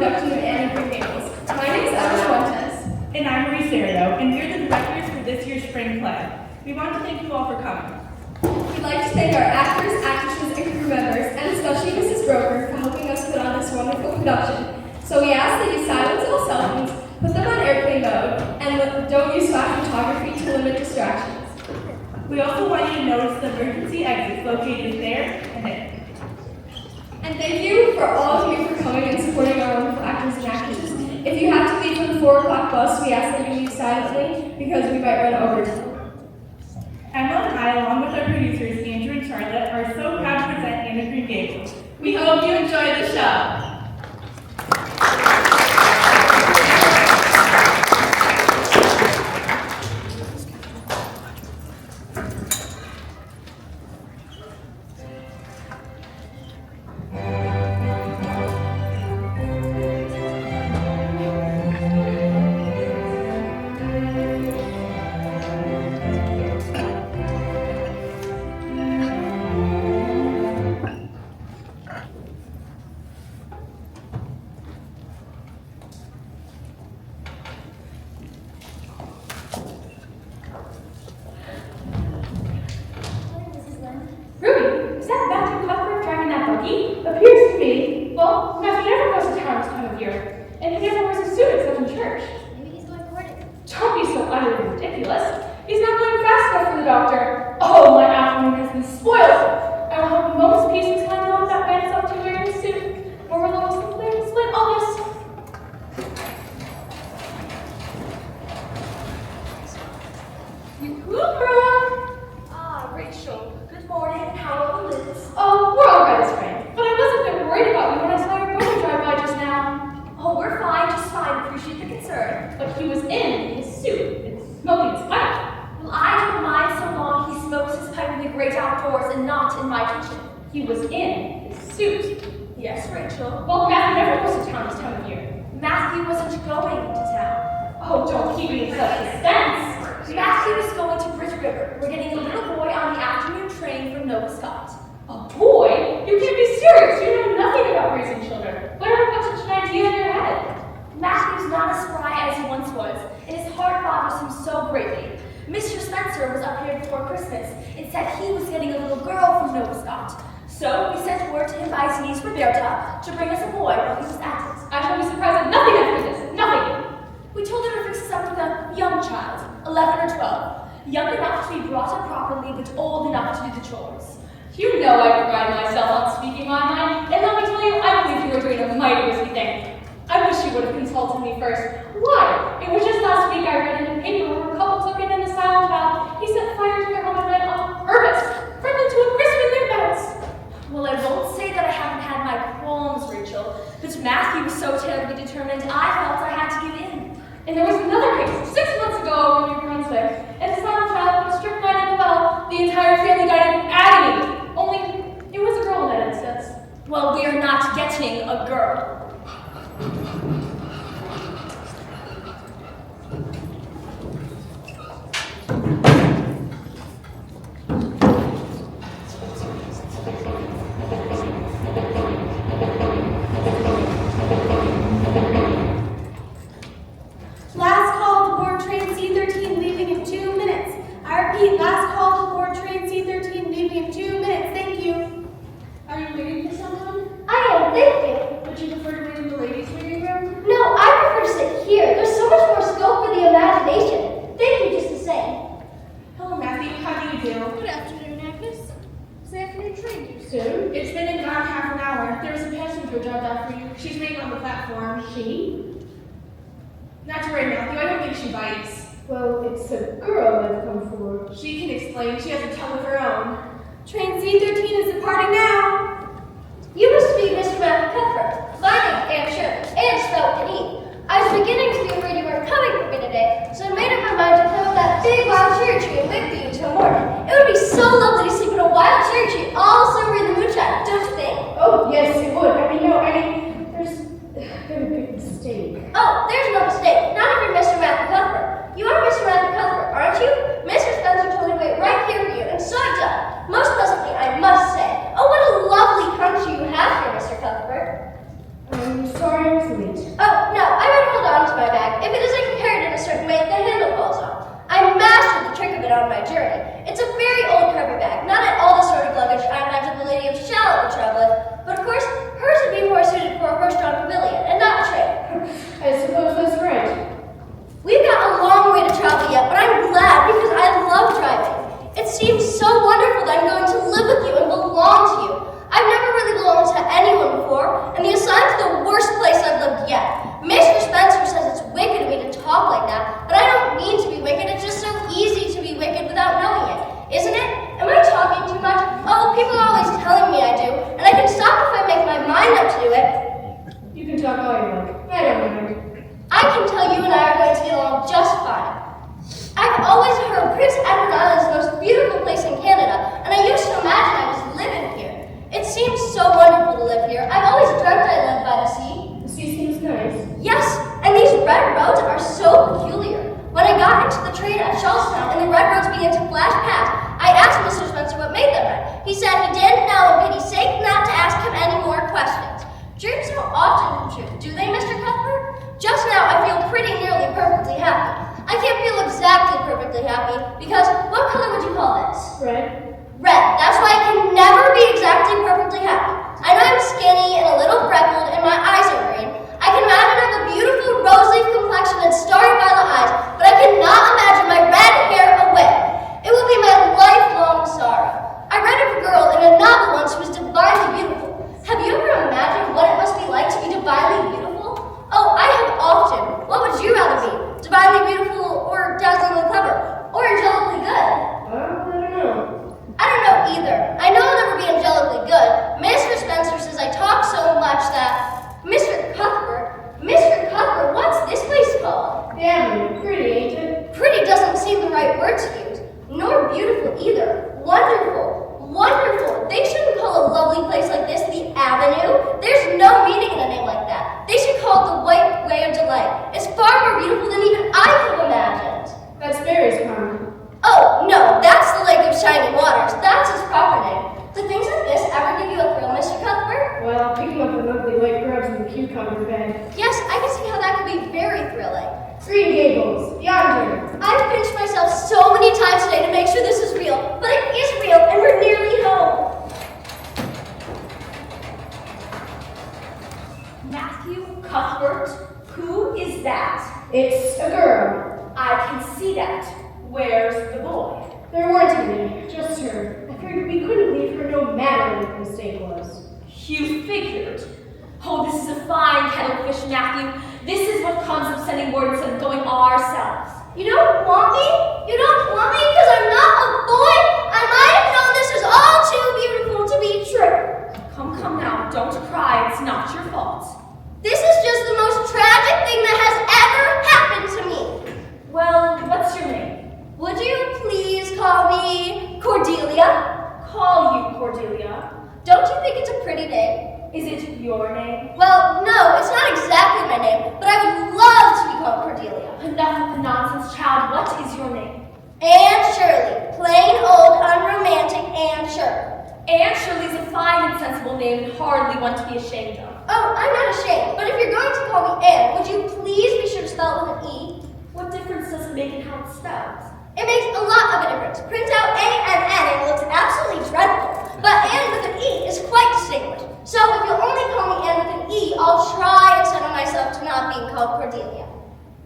production of Annie from Gables. My name is Emma Fuentes. And I'm Marie Serio, and we're the directors for this year's spring play. We want to thank you all for coming. We'd like to thank our actors, actresses, and crew members, and especially Mrs. Broker for helping us put on this wonderful production. So we ask that you silence all cell phones, put them on airplane mode, and don't use flash photography to limit distractions. We also want you to notice the emergency exits located there and there. And thank you for all of you for coming and supporting our wonderful actors and actresses. If you have to leave for the 4 o'clock bus, we ask that you leave silently because we might run over. Emma and I, along with our producers, Andrew and Charlotte, are so proud to present Anna Green Gables. We hope you enjoy the show. Appears to me, well, Matthew never goes to town this time of year, and he never wears a suit except in church. Maybe he's going courting. Don't be so utterly ridiculous. He's not going fast enough for the doctor. Oh, my afternoon has been spoiled. I will have a moment's peace until I know what that man is up to wearing a suit, or we'll always simply split all this. You cool, girl? Ah, Rachel. Good morning. How are the lids? Oh, we're all right as friends. But I was a bit worried about you when I saw your brother drive by just now. Oh, we're fine, just fine. Appreciate the concern. But he was in his suit and smoking his pipe. Well, I don't mind so long he smokes his pipe in the great outdoors and not in my kitchen. He was in his suit. Yes, Rachel. Well, Matthew never goes to town this time of year. Matthew wasn't going to town. Oh, don't keep me in such suspense. Matthew is going to Bridge River. We're getting a little boy on the afternoon train from Nova Scott. A boy? You can't be serious. You know nothing about raising children. Whatever put such an idea in your head? Matthew's not as spry as he once was, and his heart bothers him so greatly. Mr. Spencer was up here before Christmas and said he was getting a little girl from Nova Scott. So we sent word to him by his niece Roberta to bring us a boy while he was at it. I shall be surprised at nothing after this. Nothing. We told her to fix us up with a young child, 11 or 12, young enough to be brought up properly, but old enough to do the chores. You know I pride myself on speaking my mind, and let me tell you, I believe you were doing a mighty risky thing. I wish you would have consulted me first. Why? It was just last week I read in the paper where a couple took in an asylum child. He set fire to their home at night on purpose, for them to imprison in their beds. Well, I won't say that I haven't had my qualms, Rachel, but Matthew was so terribly determined, I felt I had to give in. And there was another case 6 months ago over in New Brunswick. An asylum child put a strychnine in the well. The entire family died in agony. Only, it was a girl in that instance. Well, we are not getting a girl. Last call to board train C-13 leaving in 2 minutes. I repeat, last call to board train C-13 leaving in 2 minutes. Thank you. Are you waiting for someone? I am, thank you. Would you prefer to wait in the ladies' waiting room? No, I prefer to sit here. There's so much more scope for the imagination. Thank you just the same. Hello, Matthew. How do you do? Good afternoon, Agnes. Is the afternoon train due Soon? It's been in about half an hour. There was a passenger dropped off for you. She's waiting on the platform. She? Not to worry, Matthew. I don't think she bites. Well, it's a girl I've come for. She can explain. She has a tongue of her own. Train C-13 is departing now. You must be Mr. Matthew Cuthbert. My name is Anne Shirley, and spelled with an E. I was beginning to be afraid you weren't coming for me today, so I made up my mind to climb that big wild cherry tree and wait for you until morning. It would be so lovely to sleep in a wild cherry tree all summer in the moonshine, don't you think? Oh, yes, it would. There's been a big mistake. Oh, there's no mistake. Not if you're Mr. Matthew Cuthbert. You are Mr. Matthew Cuthbert, aren't you? Mr. Spencer told me to wait right here for you, and so I've done. Most pleasantly, I must say. Oh, what a lovely country you have here, Mr. Cuthbert. I'm sorry, Miss sweet. Oh, no, I would hold on to my bag. If it isn't carried in a certain way, the handle falls off. I mastered the trick of it on my journey. It's a very old carpet bag, not at all the sort of luggage I imagine the Lady of Shalott would travel with, but of course, hers would be more suited for a horse-drawn pavilion, and not a train. I suppose that's right. We've got a long way to travel yet, but I'm glad because I love driving. It seems so wonderful that I'm going to live with you and belong to you. I've never really belonged to anyone before, and the asylum's the worst place I've lived yet. Mr. Spencer says it's wicked of me to talk like that, but I don't mean to be wicked. It's just so easy to be wicked without knowing it, isn't it? Am I talking too much? Oh, people are always telling me I do, and I can stop if I make my mind up to do it. You can talk all you like. I don't mind. I can tell you and I are going to get along just fine. I've always heard Prince Edward Island is the most beautiful place in Canada, and I used to imagine I was living here. It seems so wonderful to live here. I've always dreamt I lived by the sea. The sea seems nice. Yes, and these red roads are so peculiar. When I got into the train at Charlestown and the red roads began to flash past, I asked Mr. Spencer what made them red. He said he didn't know and pity's sake not to ask him any more questions. Dreams don't often come true, do they, Mr. Cuthbert? Just now I feel pretty nearly perfectly happy. I can't feel exactly perfectly happy because what color would you call this? Red. Red. That's why I can never be exactly perfectly happy. I know I'm skinny and a little freckled and my eyes are green. I can imagine I have a beautiful rose-leaf complexion and starry violet eyes, but I cannot imagine my red hair away. It will be my lifelong sorrow. I read of a girl in a novel once who was divinely beautiful. Have you ever imagined what it must be like to be divinely beautiful? Oh, I have often. What would you rather be? Divinely beautiful or dazzlingly clever? Or angelically good? I don't know. I don't know either. I know I'll never be angelically good. Mr. Spencer says I talk so much that... Mr. Cuthbert, what's this place called? Yeah, pretty, ain't it? Pretty doesn't seem the right word to use. Nor beautiful either. Wonderful. Wonderful. They shouldn't call a lovely place like this the Avenue. There's no meaning in a name like that. They should call it the White Way of Delight. It's far more beautiful than even I could have imagined. That's Barry's pond. Oh, no, that's the Lake of Shining Waters. That's his proper name. Do things like this ever give you a thrill, Mr. Cuthbert? Well, picking up the monthly white grubs in the cucumber bed. Yes, I can see how that could be very thrilling. Green Gables, yonder. I've pinched myself so many times today to make sure this is real, but it is real, and we're nearly home. Matthew Cuthbert, who is that? It's a girl. I can see that. Where's the boy? There weren't any, just her. I figured we couldn't leave her no matter what the mistake was. You figured. Oh, this is a fine kettle of fish, Matthew. This is what comes of sending word instead of going ourselves. You don't want me? You don't want me because I'm not a boy? I might have known this was all too beautiful to be true. Come now, don't cry. It's not your fault. This is just the most tragic thing that has ever happened to me. Well, what's your name? Would you please call me Cordelia? Call you Cordelia. Don't you think it's a pretty name? Is it your name? Well, no, it's not exactly my name, but I would love to be called Cordelia. Enough with the nonsense, child. What is your name? Anne Shirley. Plain, old, unromantic Anne Shirley. Anne Shirley's a fine and sensible name and hardly one to be ashamed of. Oh, I'm not ashamed, but if you're going to call me Anne, would you please be sure to spell it with an E? What difference does it make in how it's spelled? It makes a lot of a difference. Print out A-N-N and it looks absolutely dreadful, but Anne with an E is quite distinguished. So if you'll only call me Anne with an E, I'll try and settle myself to not being called Cordelia.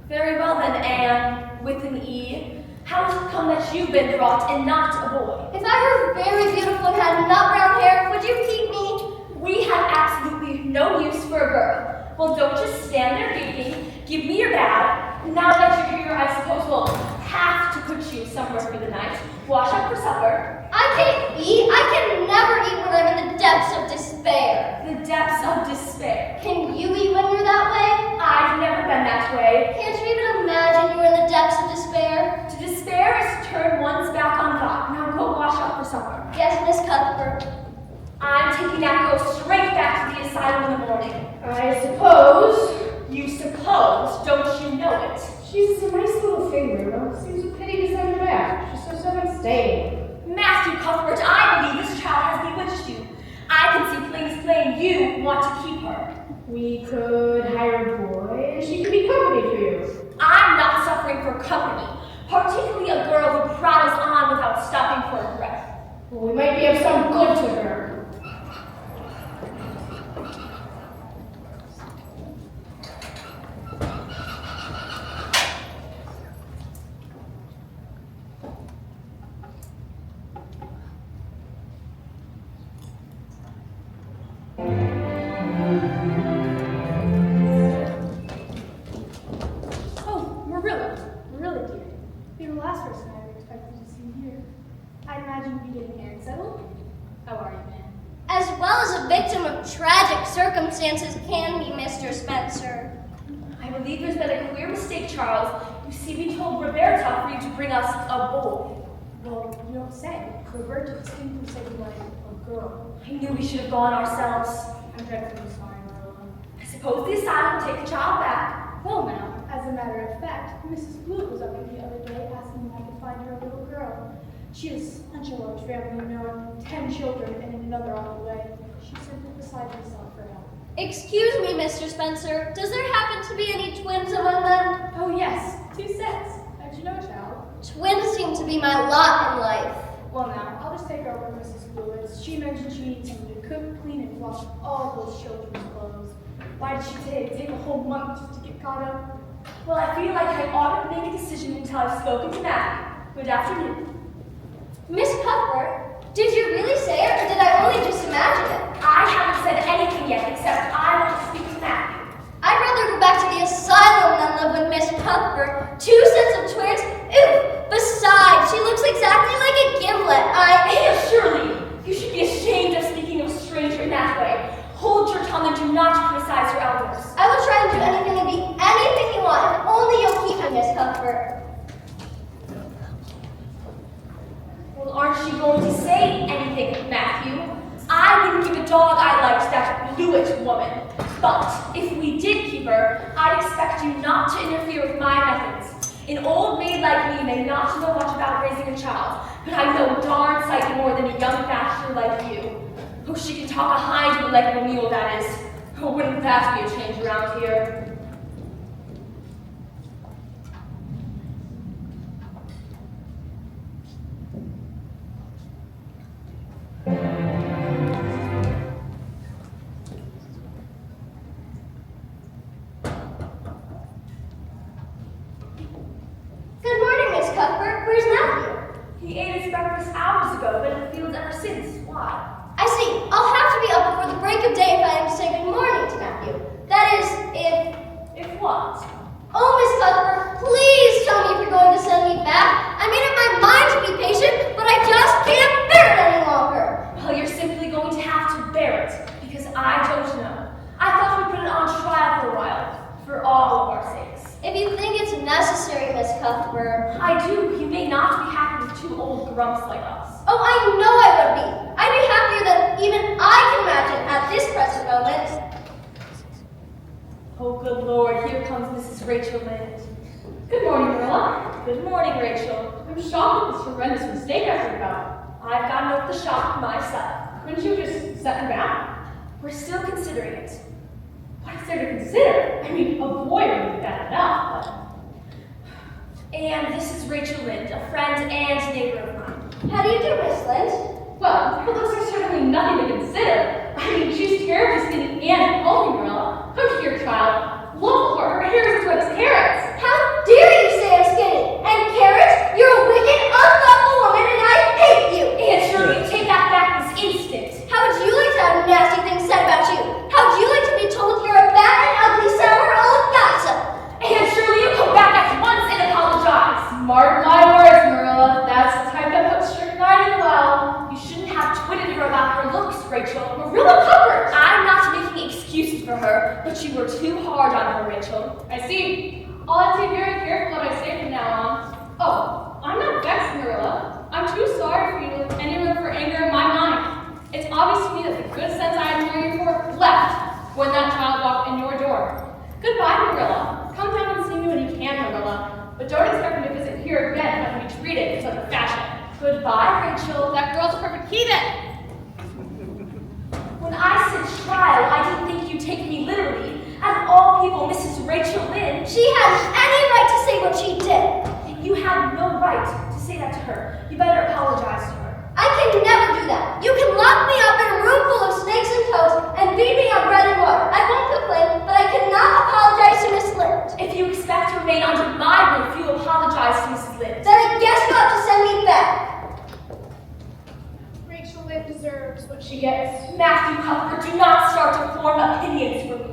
Very well then, Anne, with an E. How does it come that you've been brought and not a boy? If I were very beautiful and had nut brown hair, would you keep me? We have absolutely no use for a girl. Well, don't just stand there gaping. Give me your bag. Now that you're here, I suppose we'll have to put you somewhere for the night. Wash up for supper. I can't eat. I can never eat when I'm in the depths of despair. The depths of despair. Can you eat when you're that way? I've never been that way. Can't you even imagine you were in the depths of despair? To despair is to turn one's back on God. Now go wash up for supper. Yes, Miss Cuthbert. I'm taking that girl straight back to the asylum in the morning. I suppose. You suppose, don't you know it? She's a nice little thing, Rhoda. Seems a pity to send her back. She's so staying. Matthew Cuthbert, I believe this child has bewitched you. I can see plain as plain you want to keep her. We could hire suffering for company, particularly a girl who prattles on without stopping for a breath. Well, we might be of some good to her. Oh, Marilla, dear. You're the last person I ever expected to see here. I imagine you'd be getting hair settled. How are you, man? As well as a victim of tragic circumstances can be, Mr. Spencer. I believe there's been a clear mistake, Charles. You see, we told Roberta for you to bring us a boy. Well, you don't say. Roberta distinctly said you wanted a girl. I knew we should have gone ourselves. I'm dreadfully sorry, Marilla. I suppose the asylum will take the child back. Well, now, as a matter of fact, Mrs. Blewett was up here the other day asking if I could find her a little girl. She has such a large family, you know, 10 children and another on the way. She's simply beside herself for help. Excuse me, Mr. Spencer. Does there happen to be any twins among them? Oh, yes, 2 sets. How'd you know, child? Twins seem to be my lot in life. Well, now, I'll just take her over to Mrs. Blewett's. She mentioned she needs someone to cook, clean, and wash all those children's clothes. Why did she take a whole month just to get caught up? Well, I feel like I ought to make a decision until I've spoken to Matthew. Good afternoon. Miss Cuthbert, did you really say it, or did I only just imagine it? I haven't said anything yet, except I want to speak to Matthew. I'd rather go back to the asylum than live with Miss Cuthbert. 2 sets of twins? Ew! Besides, she looks exactly like a gimlet. Hey, Shirley! You should be ashamed of speaking of a stranger in that way. Hold your tongue and do not criticize your elders. I will try and do anything and be anything you want, if only you'll keep me, Miss Cuthbert. Well, aren't you going to say anything, Matthew? I wouldn't give a dog I liked that Blewett woman. But if we did keep her, I'd expect you not to interfere with my methods. An old maid like me may not know much about raising a child, but I know a darn sight more than a young bachelor like you. Oh, she can talk a hind to the leg of a mule, that is. Oh, wouldn't that be a change around here? Good morning, Miss Cuthbert. Where's Matthew? He ate his breakfast hours ago, been in the fields ever since. Why? I see. I'll have to be up before the break of day if I am to say good morning to Matthew. That is, If what? Oh, Miss Cuthbert, please tell me if you're going to send me back. I made up my mind to be patient, but I just can't bear it any longer. Well, you're simply going to have to bear it, because I don't know. I thought we put it on trial for a while, for all of our sakes. If you think it's necessary, Miss Cuthbert. I do. You may not be happy with 2 old grumps like us. Oh, I know I would be. I'd be happier than even I can imagine at this present moment. Oh, good Lord, here comes Mrs. Rachel Lynde. Good morning, Marilla. Good morning, Rachel. I'm shocked at this horrendous mistake I heard about. I've gotten over the shock myself. Couldn't you just set her back? We're still considering it. What is there to consider? I mean, a boy would be bad enough, And this is Rachel Lynde, a friend and neighbor of mine. How do you do, Miss Lynde? well, her looks are certainly nothing to consider. I mean, she's terribly skinny and healthy, Marilla. Come here, child. Look for her hair is as red as carrots. How dare you say I'm skinny? And carrots, you're a wicked, unthoughtful woman, and I hate you. And Shirley, take that back this instant. How would you like to have nasty things said about you? How would you like to be told you're a bad and ugly, sour old gossip? And Shirley, you come back at once and apologize. Mark my words, Marilla. That's the type that puts strychnine in the well. You shouldn't have twitted her about her looks, Rachel. Marilla Cuthbert! I'm not making excuses for her, but you were too hard on her, Rachel. I see. I'll have to be very careful what I say from now on. Oh, I'm not vexed, Marilla. I'm too sorry for you to leave any room for anger in my mind. It's obvious to me that the good sense I admire you for left when that child walked in your door. Goodbye, Marilla. Come down and see me when you can, Marilla. But don't expect me to visit here again if I can be treated in such a fashion. Goodbye, Rachel. That girl's a perfect heathen. When I said trial, I didn't think you'd take me literally. As all people, Mrs. Rachel Lynde. She has any right to say what she did. You better apologize to her. I can never do that. You can lock me up in a room full of snakes and toads and feed me on bread and water. I won't complain, but I cannot apologize to Miss Lind. If you expect to remain under my roof, you apologize to Mrs. Lind. Then I guess you'll have to send me back. Rachel Lind deserves what she gets. Matthew Cuthbert, do not start to form opinions for me.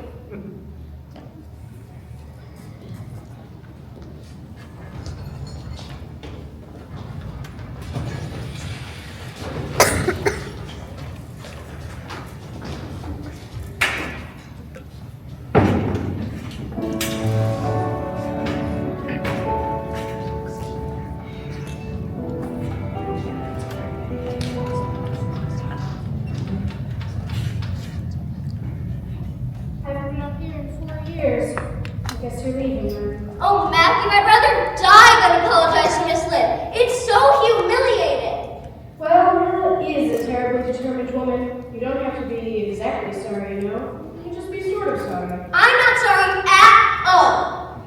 I've been up here in 4 years. I guess you're leaving now. Oh, Matthew, I'd rather die than apologize to Miss Lind. It's so humiliating. Well, Marilla is a terribly determined woman. You don't have to be exactly sorry, you know? You can just be sort of sorry. I'm not sorry at all.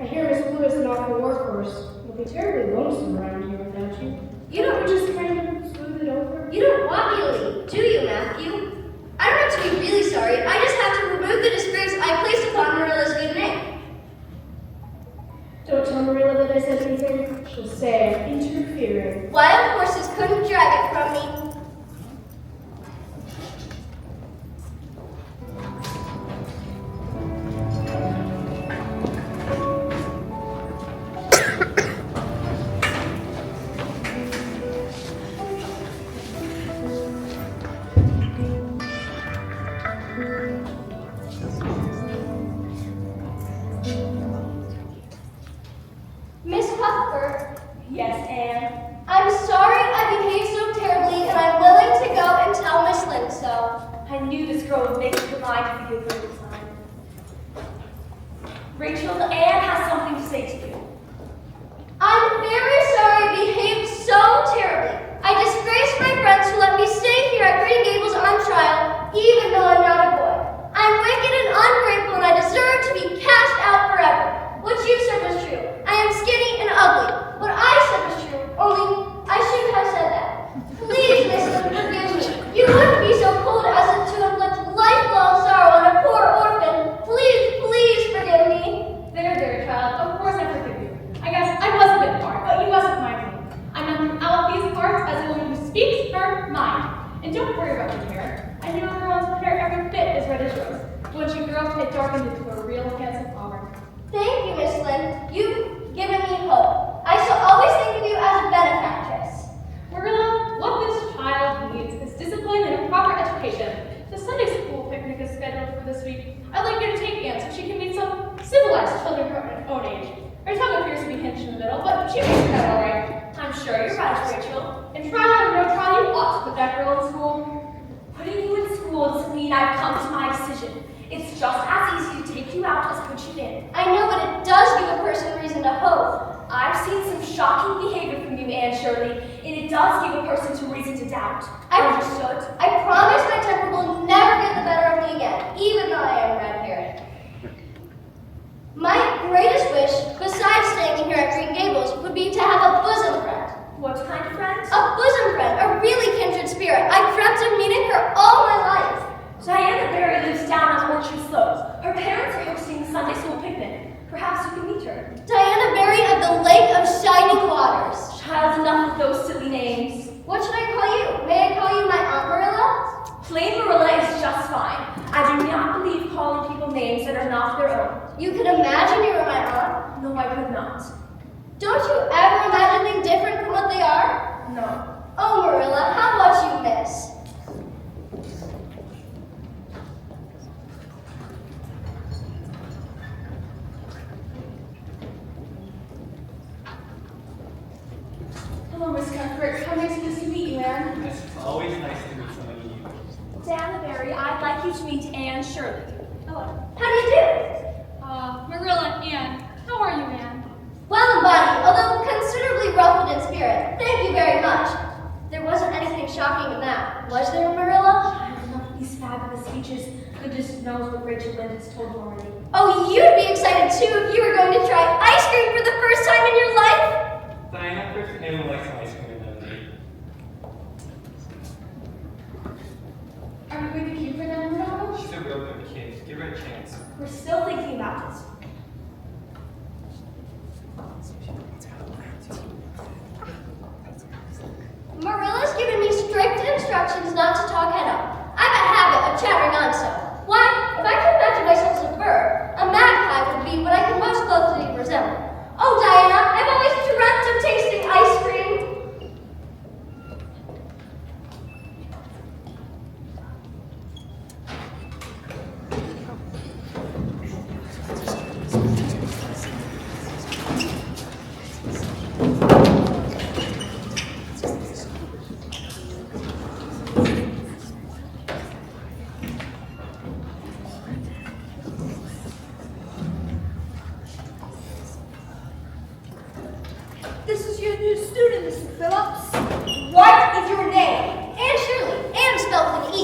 I hear Miss Blue is an awful workhorse. It'll be terribly lonesome around here without you. You don't Just kind of smooth it over. You don't want me to leave, do you, Matthew? I don't have to be really sorry. I just have to remove the disgrace I placed upon Marilla's good name. Don't tell Marilla that I said anything. She'll say I'm interfering. Wild horses couldn't drag it from me. Miss Cuthbert, Yes, Anne. I'm sorry I behaved so terribly, and I'm willing to go and tell Miss Lind so. I knew this girl would make up her mind to be a good time. Rachel, Anne has something to say to you. I'm very sorry I behaved so terribly. I disgraced my friends who let me stay here at Green Gables on trial, even though I'm not a boy. I'm wicked and ungrateful, and I deserve to be cast out forever. What you said was true. I am skinny and ugly. What I said was true, only I shouldn't have said that. Please, Miss Lind, forgive me. You wouldn't be so cold as to inflict lifelong sorrow on a poor orphan. Please, please forgive me. There, child. Of course I forgive you. I guess I was a bit hard, but you wasn't my fault. I'm known throughout these parts as a woman who speaks her mind. And don't worry about your hair. I knew a girl's hair every bit as red as yours. When she grew up, it darkened into a real handsome flower. Thank you, Miss Lind. You've given me hope. I shall always think of you as a benefactress. Marilla, what this child needs is discipline and a proper education. The Sunday school picnic is scheduled for this week. I'd like you to take Anne so she can meet some civilized children her own age. Her tongue appears to be hinged in the middle, but she makes it out all right. I'm sure you're right, Rachel. In trial or no trial, you ought to put that girl in school. Putting you in school doesn't mean I've come to my decision. It's just as easy to take you out as put you in. I know, but it does give a person reason to hope. I've seen some shocking behavior from you, Anne Shirley, and it does give a person some reason to doubt. Understood? I promise my temper will never get the better of me again, even though I am red-haired. My greatest wish, besides staying here at Green Gables, would be to have a bosom friend. What kind of friend? A bosom friend, a really kindred spirit. I dreamt of meeting her all my life. Diana Barry lives down on Orchard Slopes. Her parents are hosting a Sunday school picnic. Perhaps you can meet her. Diana Barry of the Lake of Shining Waters. Child, enough of those silly names. What should I call you? May I call you my Aunt Marilla? Plain Marilla is just fine. I do not believe calling people names that are not their own. You could imagine you were my aunt. No, I could not. Don't you ever imagine things different from what they are? No. Oh, Marilla, how much you miss. Hello, Miss Cuthbert. How nice it is to meet you, Anne. Yes, it's always nice to meet someone you. Diana Barry, I'd like you to meet Anne Shirley. Hello. How do you do? Marilla, Anne. How are you, Anne? Well in body, although considerably ruffled in spirit. Thank you very much. There wasn't anything shocking in that, was there, Marilla? I love these fabulous speeches. Goodness knows what Rachel Lind has told you already. Oh, you'd be excited too if you were going to try ice cream for the first time in your life. Diana, for if anyone likes some ice cream and lemonade. Are we going to keep her down, Ronald? She's a real good kid. Give her a chance. We're still thinking about it. Marilla's given me strict instructions not to talk head up. I have a habit of chattering on so. Why, if I can imagine myself as a bird, a magpie would be what I can most closely resemble. Oh, Diana, I've always dreamt of tasting ice cream. This is your new student, Mr. Phillips. What is your name? And Shirley, and spelled with E.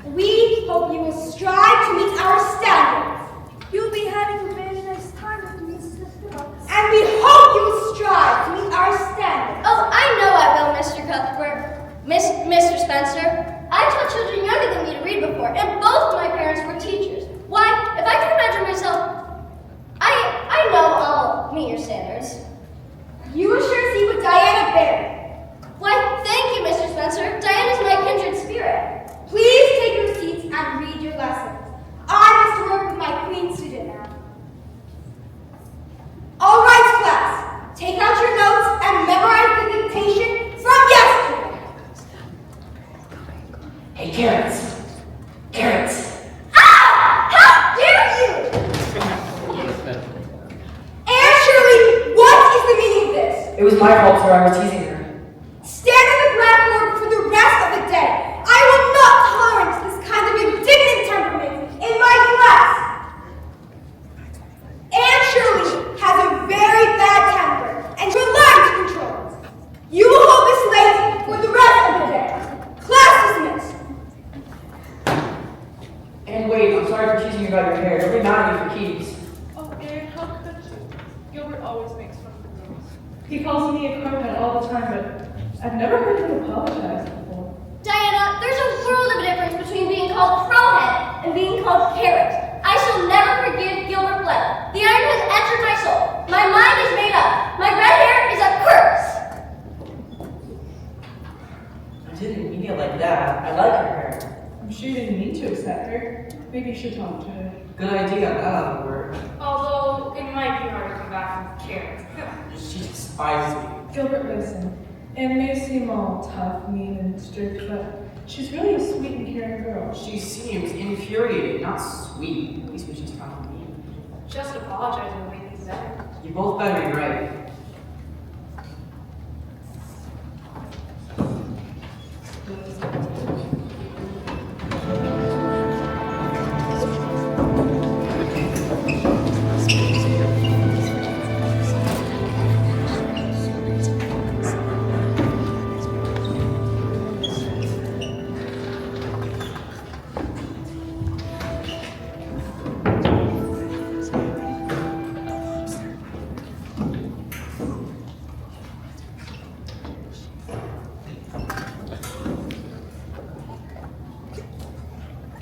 We hope you will strive to meet our standards. You'll be having a very nice time with me, Mr. Phillips. And we hope you will strive to meet our standards. Oh, I know I will, Mr. Cuthbert. Mr. Spencer. I taught children younger than me to read before, and both of my parents were teachers. Why, if I can imagine myself, I know I'll meet your standards. You will sure see what Diana bears. Why, thank you, Mr. Spencer. Diana's my kindred spirit. Please take your seats and read your lessons. I must work with my queen student now. All right, class. Take out your notes and memorize the dictation from yesterday. Hey, carrots. Carrots. Ah! How dare you! And Shirley, what is the meaning of this? It was my fault, sir. I was teasing her. Stand on the blackboard for the rest of the day. I will not tolerate this kind of indignant temperament in my class. Anne Shirley has a very bad temper, and you'll learn to control it. You will hold this late for the rest of the day. Class dismissed. And wait, I'm sorry for teasing you about your hair. Don't be mad at me for keys. Oh, Aaron, how could you? Gilbert always makes fun of the girls. He calls me a crowhead all the time, but I've never heard him apologize before. Diana, there's a world of difference between being called crowhead and being called carrot. I shall never forgive Gilbert Blett. The iron has entered my soul. My mind is made up. My red hair is a curse. I didn't mean it like that. I like her hair. I'm sure you didn't mean to accept her. Maybe you should talk to her. Good idea. That'll work. Although, it might be hard to come back from Karen. She despises me. Gilbert, listen. Anne may seem all tough, mean, and strict, but she's really a sweet and caring girl. She seems infuriated, not sweet. At least when she's talking to me. Just apologizing will make things better. You both better be right.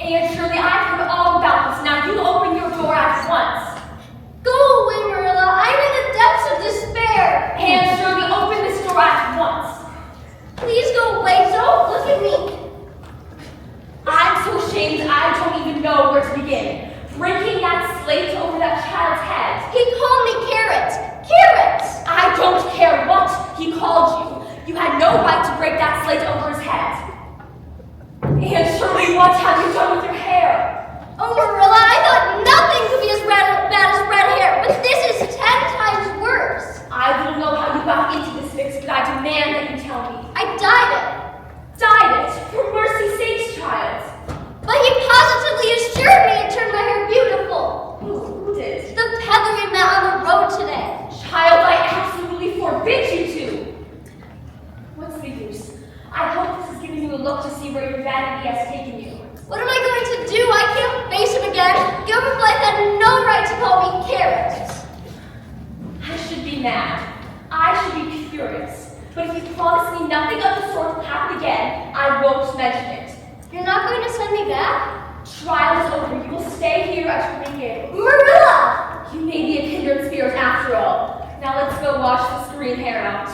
And Shirley, I've heard all about this. Now you open your door at once. Go away, Marilla. I'm in the depths of despair. And Shirley, open this door at once. Please go away. Don't look at me. I'm so ashamed I don't even know where to begin. Breaking that slate over that child's head. He called me carrot. Carrot. I don't care what he called you. You had no right to break that slate over his head. And Shirley, what have you done with your hair? Oh, Marilla, I thought nothing could be as bad as red hair, but this is 10 times worse. I don't know how you got into this fix, but I demand that you tell me. I dyed it. Dyed it? For mercy's sakes, child. But he positively assured me it turned my hair beautiful. Who did? The peddler we met on the road today. Child, I absolutely forbid you to. What's the use? I hope this is giving you a look to see where your vanity has taken you. What am I going to do? I can't face him again. Gilbert Blythe had no right to call me carrot. I should be mad. I should be furious. But if you promise me nothing of the sort will happen again, I won't mention it. You're not going to send me back? Trial is over. You will stay here at Green Gables. Marilla! You may be a kindred spirit after all. Now let's go wash this green hair out.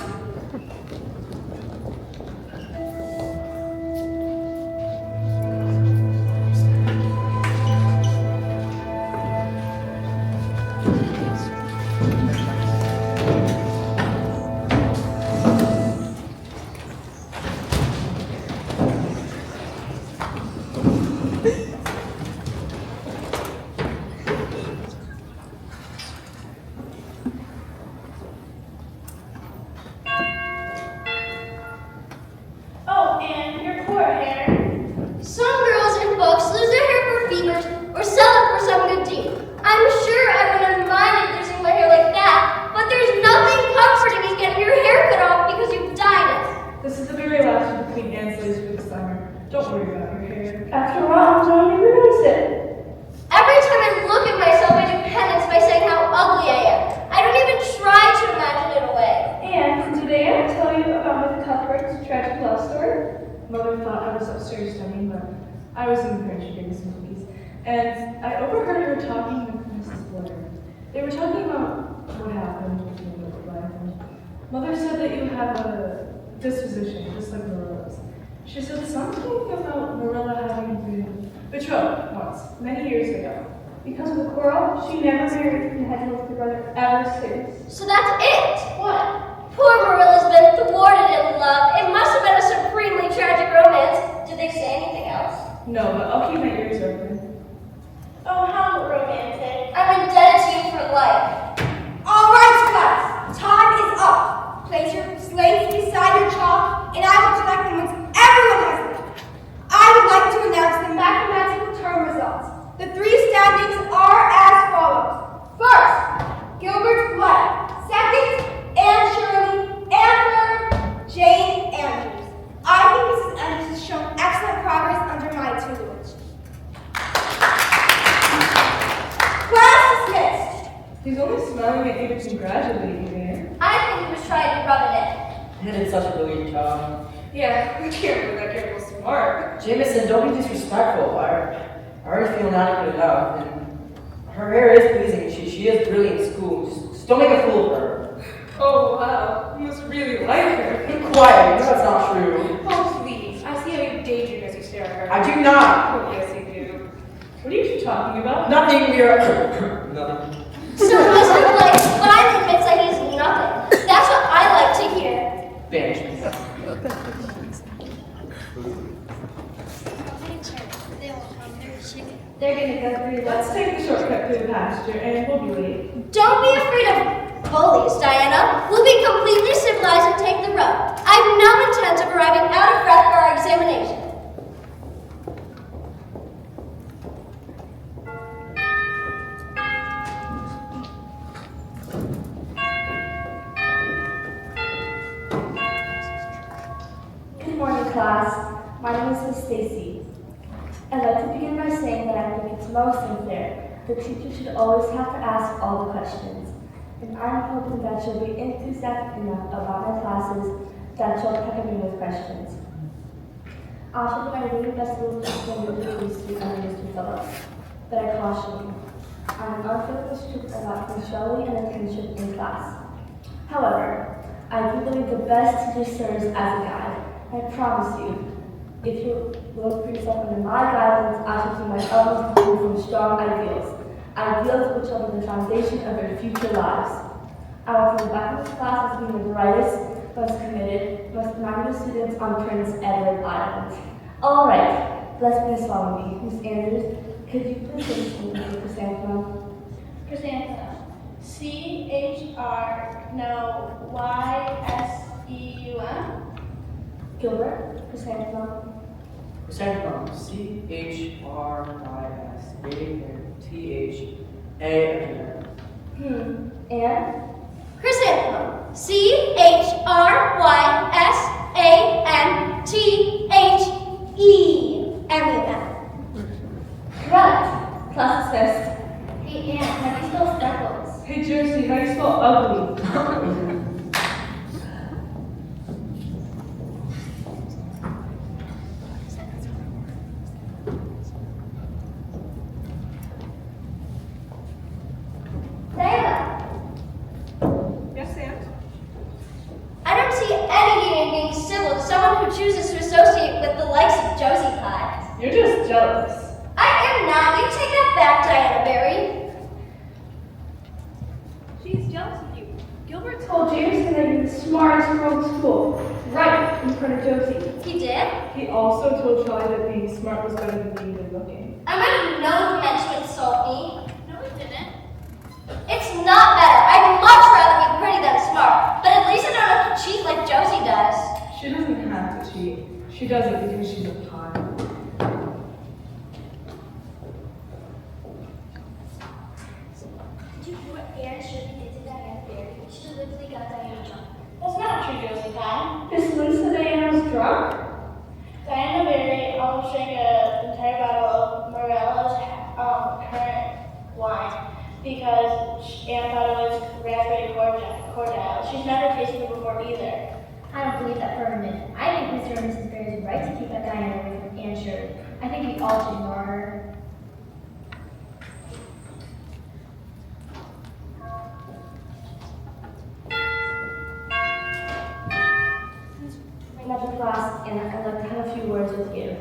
Oh, and your poor hair. Some girls in books lose their hair for fevers or sell it for some good deed. I'm sure I wouldn't have minded losing my hair like that, but there's nothing comforting in getting your hair cut off because you've dyed it. This is the very last of the Queen Anne's lace for the summer. Don't worry about your hair. After all, no one even noticed it. Every time I look at myself, I do penance by saying how ugly I am. I don't even try to imagine it away. And did Anne tell you about Miss Cuthbert's tragic love story? Mother thought I was upstairs studying, but I was in the pantry getting some cookies. And I overheard her talking with Mrs. Blair. They were talking about what happened with you in your life. And Mother said that you have a disposition, just like Marilla's. She said something about Marilla having been betrothed once, many years ago. Because of the quarrel, she never married and had no brother ever since. So that's it. What? Poor Marilla's been thwarted in love. It must have been a supremely tragic romance. Did they say anything else? No, but I'll keep my ears open. Oh, how romantic. I'm indebted to you for life. All right, class. Time is up. Place your slates beside your chalk, and I will collect them once everyone has them. I would like to announce the mathematical term results. The three standings are as follows. First, Gilbert Black. Second, Anne Shirley. And third, Jane Andrews. I think Mrs. Andrews has shown excellent progress under my tutelage. Class dismissed. He's only smiling at you to congratulate you, man. I think he was trying to rub it in. You did such a brilliant job. Yeah, we can't believe that kid was smart. Jameson, don't be disrespectful. I already feel inadequate enough. And her hair is pleasing. She is brilliant in school. Just don't make a fool of her. Oh, wow. You must really like her. Be quiet. You know that's not true. Oh, please. I see how you daydream as you stare at her. I do not. Oh, yes, you do. What are you two talking about? Nothing. We are nothing. So Mr. Blake finally admits that he's nothing. That's what I like to hear. Banishment. They're gonna go through Let's take the shortcut through the pasture, and we'll be late. Don't be afraid of bullies, Diana. We'll be completely civilized and take the road. I've no intent of arriving out of breath for our examination. Good morning, class. My name is Miss Stacy. I'd like to begin by saying that I think it's most unfair. The teacher should always have to ask all the questions. And I'm hoping that she'll be enthusiastic enough about my classes that she'll pepper me with questions. I'll show my really best little explain the police to Mr. Phillips. But I caution you, I'm unfairly strict about punctuality and attention in class. However, I do believe the best teacher serves as a guide. I promise you, if you look for yourself under my guidance, I shall do my utmost to move from strong ideals which will be the foundation of your future lives. I want to look back in this class as being the brightest, most committed, most minded students on Prince Edward Island. All right, let's begin following me. Miss Andrews, could you please listen to me, Chrysanthemum? Chrysanthemum. C-H-R-Y-S-E-U-M. Gilbert, Chrysanthemum. Chrysanthemum. C-H-R-Y-S-A-N-T-H-A-M. And Chrysanthemum. C-H-R-Y-S-A-N-T-H-E-M-U-M. Correct. Class dismissed. Hey, Anne, how do you spell speckles? Hey, Jersey, how do you spell ugly? jealous. I am not. You take that back, Diana Barry. She's jealous of you. Gilbert Told Jameson that you're the smartest girl in school. Right in front of Josie. He did? He also told Shirley that being smart was better than being good looking. I might have known he meant to insult me. No, he didn't. It's not better. I'd much rather be pretty than smart. But at least I don't have to cheat like Josie does. She doesn't have to cheat. She does it because she's a pawn. Did you hear what Aaron Shirley did to Diana Barry? She literally got Diana drunk. That's not true, Josie Pye. Miss Lynn said Diana was drunk? Diana Barry almost drank an entire bottle of Morella's currant wine because Anne thought it was raspberry cordial. She's never tasted it before either. I don't believe that for a minute. I think Mr. and Mrs. Barry is right to keep that Diana away from Anne Shirley. I think we all should ignore her. Another class, and I'd like to have a few words with you.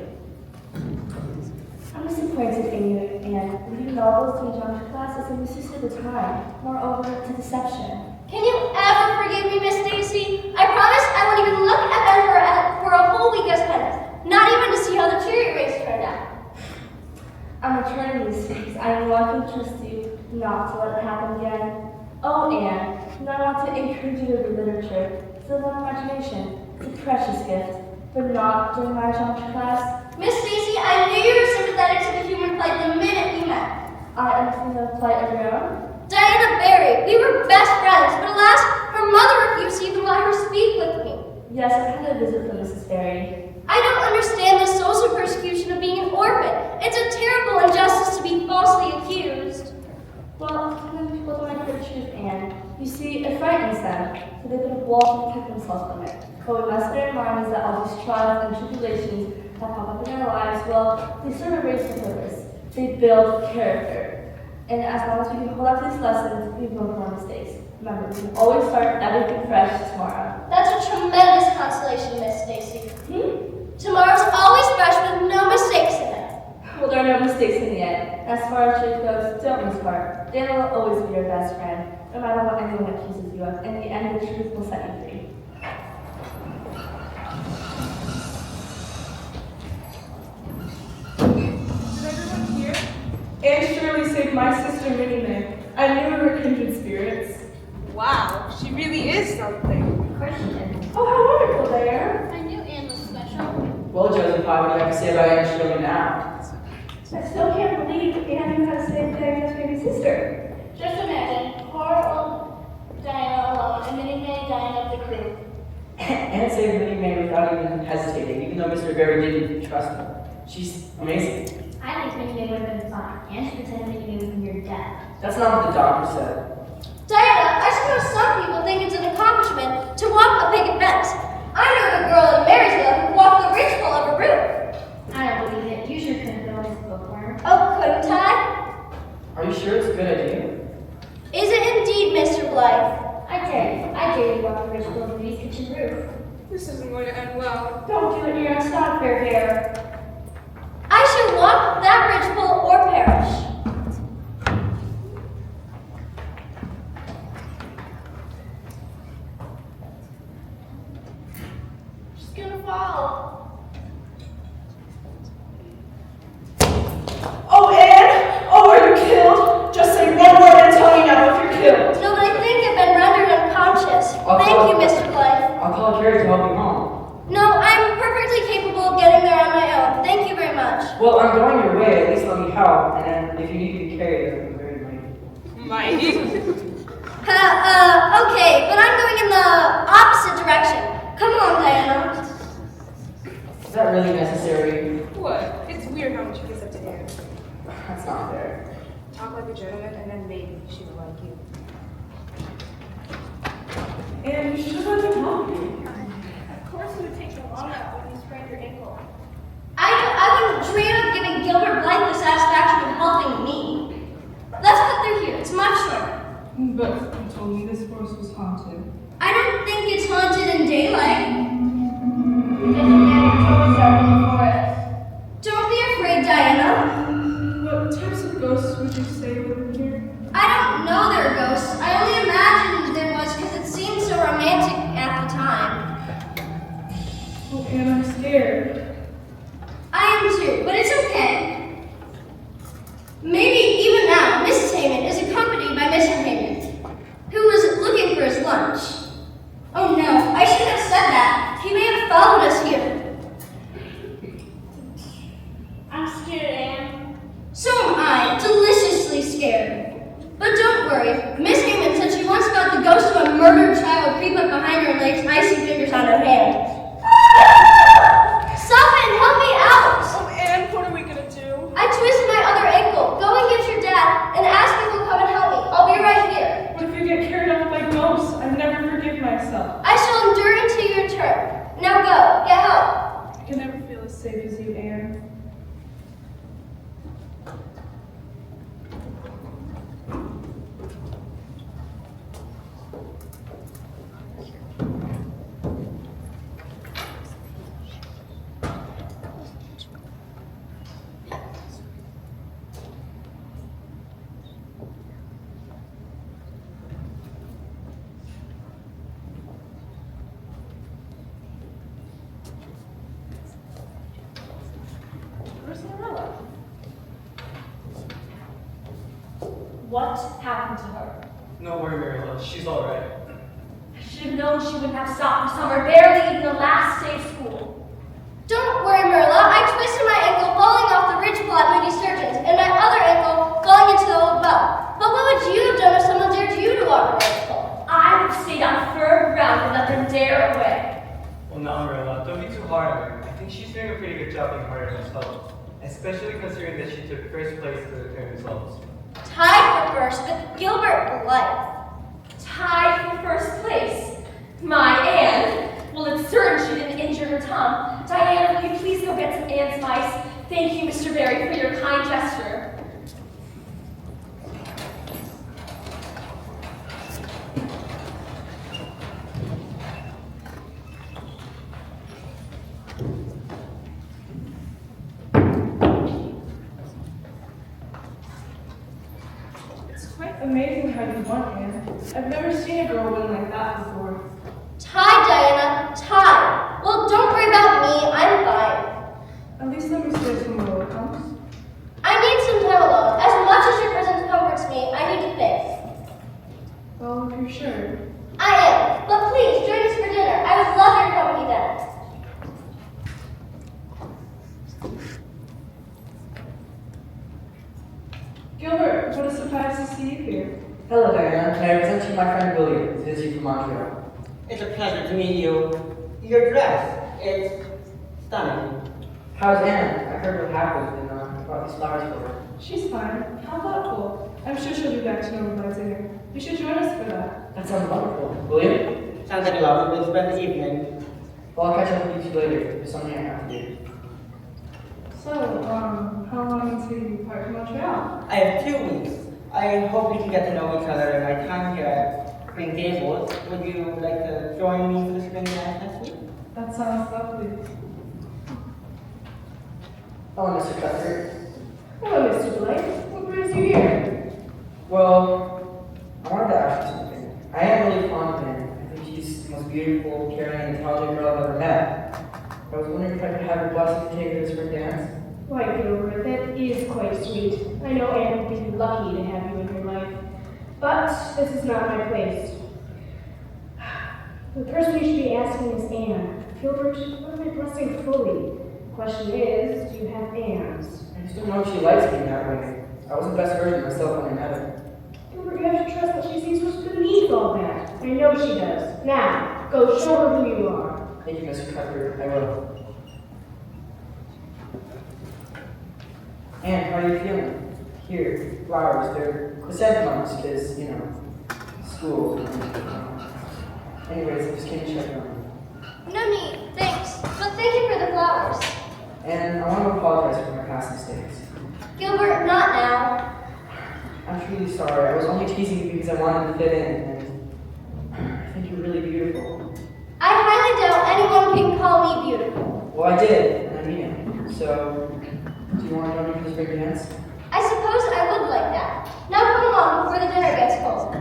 I'm disappointed in you, and reading novels to geometry class is a misuse of the time. Moreover, it's a deception. Can you ever forgive me, Miss Stacy? I promise I won't even look at them for a whole week as penance. Not even to see how the cherry race turned out. I'm returning these things. I want to trust you not to let it happen again. Oh, Anne, and I want to encourage you to read literature. It's a little imagination. It's a precious gift, but not during my geometry class. Miss Stacy, I knew you were sympathetic to the human plight the minute we met. I understand the plight of your own. Diana Barry, we were best friends, but alas, her mother refused to even let her speak with me. Yes, I had a visit from Mrs. Barry. I don't understand the social persecution of being an orphan. It's a terrible injustice to be falsely accused. Well, sometimes people don't like the truth, Anne. You see, it frightens them, so they put up walls to protect themselves from it. What we must bear in mind is that all these trials and tribulations that pop up in our lives, well, they serve a racial purpose. They build character. And as long as we can hold up to these lessons, we won't make our mistakes. Remember, we can always start everything fresh tomorrow. That's a tremendous consolation, Miss Stacy. Tomorrow's always fresh with no mistakes in it. Well, there are no mistakes in the end. As far as truth goes, don't lose heart. Dana will always be your best friend, no matter what anyone accuses you of. In the end, the truth will set you free. Did everyone hear? Anne Shirley saved my sister Minnie May. I knew we were kindred spirits. Wow, she really is something. Oh, how wonderful, Diana. I knew Anne was special. Well, Josie Pye, what do you have to say about Aunt Shirley now? I still can't believe Anne knew how to save Diana's baby sister. Just imagine, poor old Diana alone and Minnie May dying of the croup. Aunt saved Minnie May without even hesitating, even though Mr. Barry didn't trust her. She's amazing. I think Minnie May would have been fine. Anne should pretend Minnie May was in your death. That's not what the doctor said. Diana, I suppose some people think it's an accomplishment to walk a picket fence. I know a girl in Marysville who walked the ridgepole of a roof. I don't believe it. You sure couldn't put on this bookworm. Oh, couldn't I? Are you sure it's a good idea? Is it indeed, Mr. Blythe? I dare you walk the ridgepole of Louise' kitchen roof. This isn't going to end well. Don't do it, you're not stop fair bear. I shall walk that ridgepole or perish. She's gonna fall. Oh, Anne! Oh, are you killed? Just say one word and tell me now if you're killed. No, but I think I've been rendered unconscious. Thank you, Mr. Blythe. I'll call Carrie to help you home. No, I'm perfectly capable of getting there on my own. Thank you very much. Well, I'm going your way. At least let me help. And then if you need to be carried, I'll be very mighty. Okay, but I'm going in the opposite direction. Come on, Diana. Is that really necessary? What? It's weird how much you kiss up to Anne. That's not fair. Talk like a gentleman, and then maybe she will like you. Anne, you should have let me help you. Of course it would take so long now when you sprained your ankle. I wouldn't dream of giving Gilbert Blythe the satisfaction of helping me. Let's cut through here. It's much shorter. But you told me this forest was haunted. I don't think it's haunted in daylight. It doesn't matter, it's always dark in the forest. Don't be afraid, Diana. did you say lived here? I don't know there are ghosts. I only imagined there was because it seemed so romantic at the time. Oh, and I'm scared. I am too, but it's okay. Maybe even now, Mrs. Heyman is accompanied by Mr. Heyman, who was looking for his lunch. Oh no, I shouldn't have said that. He may have followed us here. I'm scared, Anne. So am I, deliciously scared. But don't worry, Miss Heyman said she once felt the ghost of a murdered child creep up behind her and lay its icy fingers on her hand. Stop it and help me out! Oh, Anne, what are we gonna do? I twisted my other ankle. Go and get your dad and ask if he'll come and help me. I'll be right here. What if you get carried off by ghosts? I never forgive myself. I shall endure until your turn. Now go, get help. I can never feel as safe as you, Anne. Where's Cinderella? What happened to her? No worry, Marilla. She's all right. I should have known she wouldn't have stopped for summer, barely even the last day of school. Don't worry, Marilla. I twisted my ankle falling off the ridge pole at Moody Sturgeon's and my other ankle falling into the old well. But what would you have done if someone dared you to walk a ridge pole? I would have stayed on firm ground and let them dare away. Well, now, Marilla, don't be too hard on her. I think she's doing a pretty good job being hard on herself, especially considering that she took first place in the current results. Tied for first with Gilbert Blythe. Tied for first place. My Anne. Well, it's certain she didn't injure her tongue. Diana, will you please go get some Anne's mice? Thank you, Mr. Barry, for your kind gesture. It's quite amazing how you won, Anne. I've never seen a girl win like that before. Tied, Diana. Tied. Well, don't worry about me. I'm fine. At least let me stay some more comes. I need some time alone. As much as your presence comforts me, I need to think. Well, if you're sure. I am. But please, join us for dinner. I would love your company then. Gilbert, what a surprise to see you here. Hello, Diana. Can I present you my friend William, who is you from Montreal? It's a pleasure to meet you. Your dress, it's stunning. How's Anne? I heard what happened and brought these flowers for her. She's fine. How thoughtful. I'm sure she'll be back to normal by dinner. You should join us for that. That sounds wonderful. William? Sounds like a lovely way to spend the evening. Well, I'll catch up with you two later. There's something I have to do. So, how long until you depart from Montreal? I have 2 weeks. I hope we can get to know each other in my time here at Spring Gables. Would you like to join me for the spring dance next week? That sounds lovely. Hello, Mr. Cuthbert. Hello, Mr. Blake. What brings you here? Well, I wanted to ask you something. I am really fond of Anne. I think she's the most beautiful, caring, and intelligent girl I've ever met. I was wondering if I could have your blessing to take her to spring dance. Why, Gilbert, that is quite sweet. I know Anne would be lucky to have you in her life. But this is not my place. The person you should be asking is Anne. Gilbert, what am I blessing fully? The question is, do you have Anne's? I just don't know if she likes me that way. I was the best version of myself when I met her. Gilbert, you have to trust that she sees what's beneath all that. I know she does. Now, go show her who you are. Thank you, Mr. Cuthbert. I will. Anne, how are you feeling? Here, flowers. They're chrysanthemums because, school. Anyways, I just came to check on you. No need, thanks. But thank you for the flowers. And I want to apologize for my past mistakes. Gilbert, not now. I'm truly sorry. I was only teasing you because I wanted to fit in, and I think you're really beautiful. I highly doubt anyone can call me beautiful. Well, I did, and I mean it. So, do you want to join me for the spring dance? I suppose I would like that. Now come along before the dinner gets cold.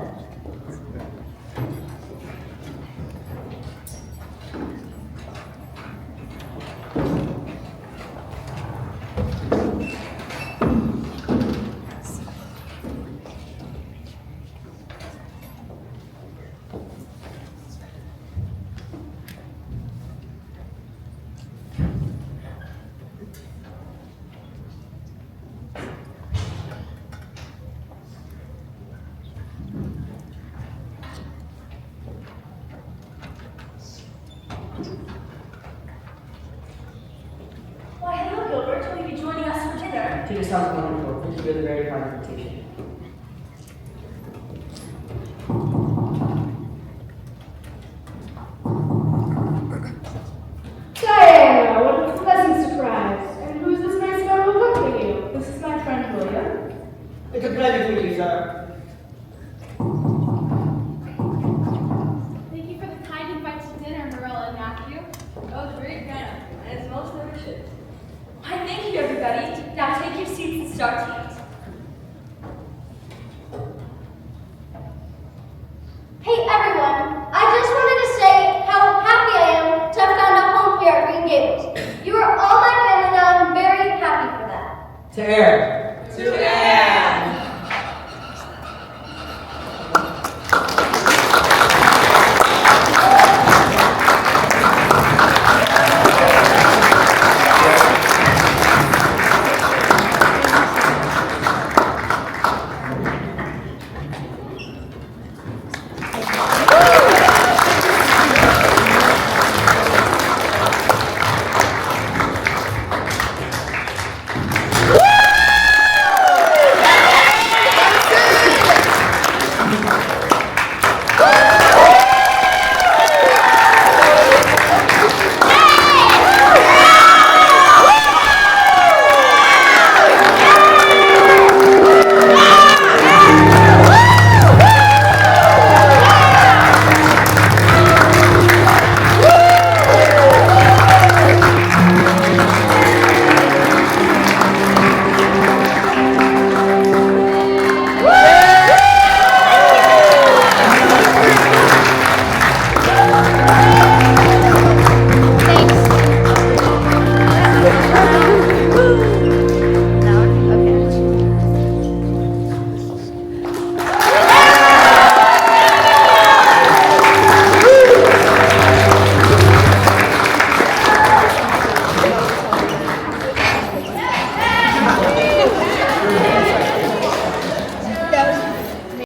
Why, hello, Gilbert. Will you be joining us for dinner? Teacher sounds wonderful. Thank you for the very kind invitation. Diana, what a pleasant surprise. And who's this nice fellow welcoming you? This is my friend William. It's a pleasure to meet you, sir. Thank you for the kind invite to dinner, Marilla and Matthew. Oh, the great dinner, and it's most delicious. Why, thank you, everybody. Now take your seats and start to